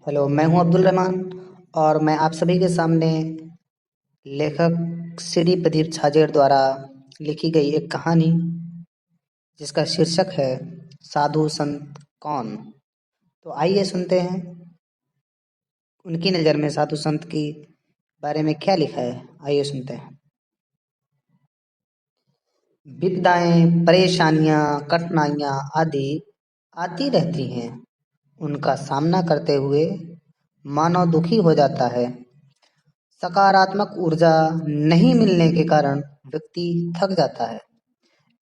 Hello, मैं हूं अब्दुल रहमान और मैं आप सभी के सामने लेखक श्री प्रदीप छाजेड़ द्वारा लिखी गई एक कहानी जिसका शीर्षक है साधु संत कौन। तो आइए सुनते हैं उनकी नज़र में साधु संत की बारे में क्या लिखा है। आइए सुनते हैं। विपदाएं, परेशानियां, कठिनाइयां आदि आती रहती हैं। उनका सामना करते हुए मानव दुखी हो जाता है। सकारात्मक ऊर्जा नहीं मिलने के कारण व्यक्ति थक जाता है।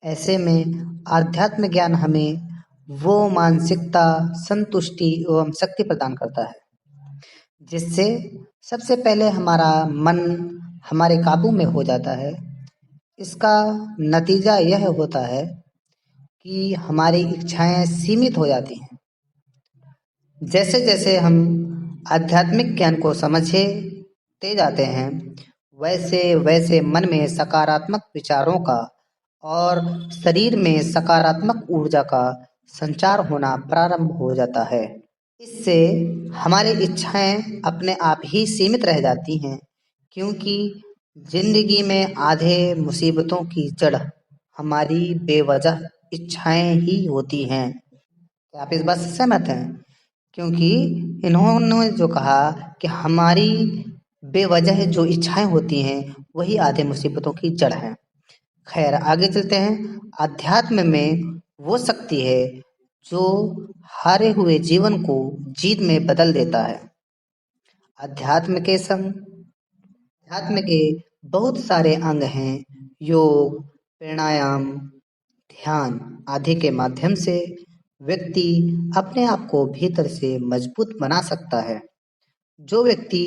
ऐसे में आध्यात्म ज्ञान हमें वो मानसिकता, संतुष्टि एवं शक्ति प्रदान करता है जिससे सबसे पहले हमारा मन हमारे काबू में हो जाता है। इसका नतीजा यह होता है कि हमारी इच्छाएं सीमित हो जाती हैं। जैसे जैसे हम आध्यात्मिक ज्ञान को समझते जाते हैं वैसे वैसे मन में सकारात्मक विचारों का और शरीर में सकारात्मक ऊर्जा का संचार होना प्रारंभ हो जाता है। इससे हमारी इच्छाएं अपने आप ही सीमित रह जाती हैं, क्योंकि जिंदगी में आधे मुसीबतों की जड़ हमारी बेवजह इच्छाएं ही होती हैं। क्या आप इस बात से सहमत हैं? क्योंकि इन्होंने जो कहा कि हमारी बेवजह जो इच्छाएं होती हैं वही आधे मुसीबतों की जड़ है। खैर, आगे चलते हैं। अध्यात्म में वो शक्ति है जो हारे हुए जीवन को जीत में बदल देता है। अध्यात्म के संग अध्यात्म के बहुत सारे अंग हैं। योग, प्राणायाम, ध्यान आदि के माध्यम से व्यक्ति अपने आप को भीतर से मजबूत बना सकता है। जो व्यक्ति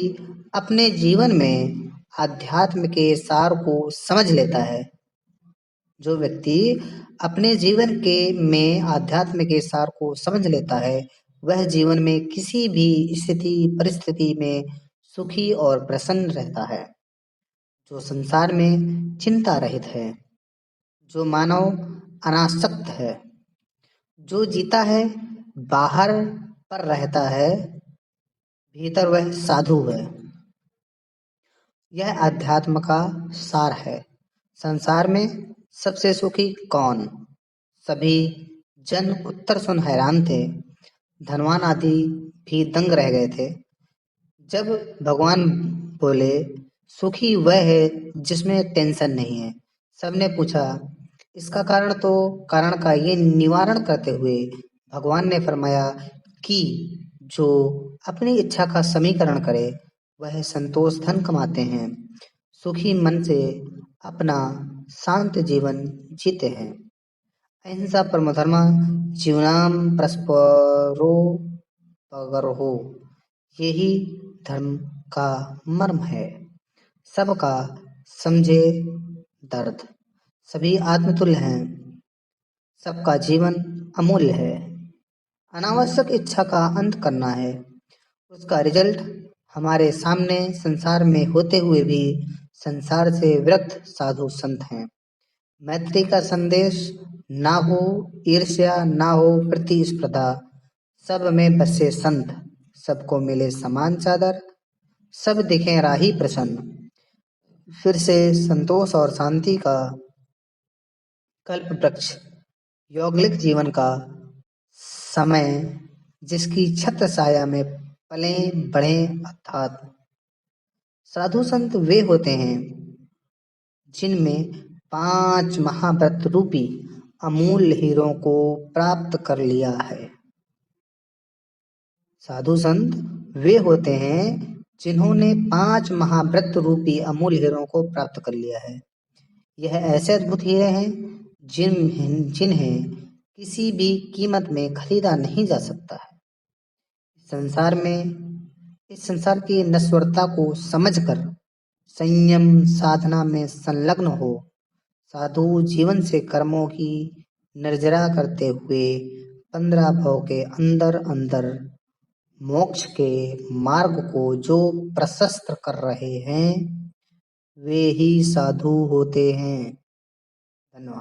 अपने जीवन में अध्यात्म के सार को समझ लेता है जो व्यक्ति अपने जीवन के में आध्यात्म के सार को समझ लेता है वह जीवन में किसी भी स्थिति परिस्थिति में सुखी और प्रसन्न रहता है। जो संसार में चिंता रहित है, जो मानव अनासक्त है, जो जीता है बाहर पर रहता है, भीतर वह साधु है। यह अध्यात्म का सार है। संसार में सबसे सुखी कौन? सभी जन उत्तर सुन हैरान थे। धनवान आदि भी दंग रह गए थे। जब भगवान बोले सुखी वह है जिसमें टेंशन नहीं है। सबने पूछा इसका कारण का ये निवारण करते हुए भगवान ने फरमाया कि जो अपनी इच्छा का समीकरण करे वह संतोष धन कमाते हैं, सुखी मन से अपना शांत जीवन जीते हैं। अहिंसा परमो धर्मः जीवनाम परस्परो हो, यही धर्म का मर्म है। सबका समझे दर्द। सभी आत्मतुल्य हैं। सबका जीवन अमूल्य है। अनावश्यक इच्छा का अंत करना है। उसका रिजल्ट हमारे सामने संसार में होते हुए भी संसार से विरक्त साधु संत हैं। मैत्री का संदेश ना हो ईर्ष्या, ना हो प्रतिस्पर्धा, सब में बसे संत, सबको मिले समान चादर, सब दिखें राही प्रसन्न। फिर से संतोष और शांति का कल्प वृक्ष, यौगिक जीवन का समय, जिसकी छत्र छाया में पले बढ़े अर्थात साधु संत वे होते हैं जिनमें 5 महाव्रत रूपी अमूल्य हीरों को प्राप्त कर लिया है। साधु संत वे होते हैं जिन्होंने 5 महाव्रत रूपी अमूल्य हीरों को प्राप्त कर लिया है। यह ऐसे अद्भुत हीरे हैं जिन्हें किसी भी कीमत में खरीदा नहीं जा सकता है। इस संसार की नश्वरता को समझकर संयम साधना में संलग्न हो साधु जीवन से कर्मों की निर्जरा करते हुए 15 भव के अंदर अंदर मोक्ष के मार्ग को जो प्रशस्त कर रहे हैं वे ही साधु होते हैं। धन्यवाद।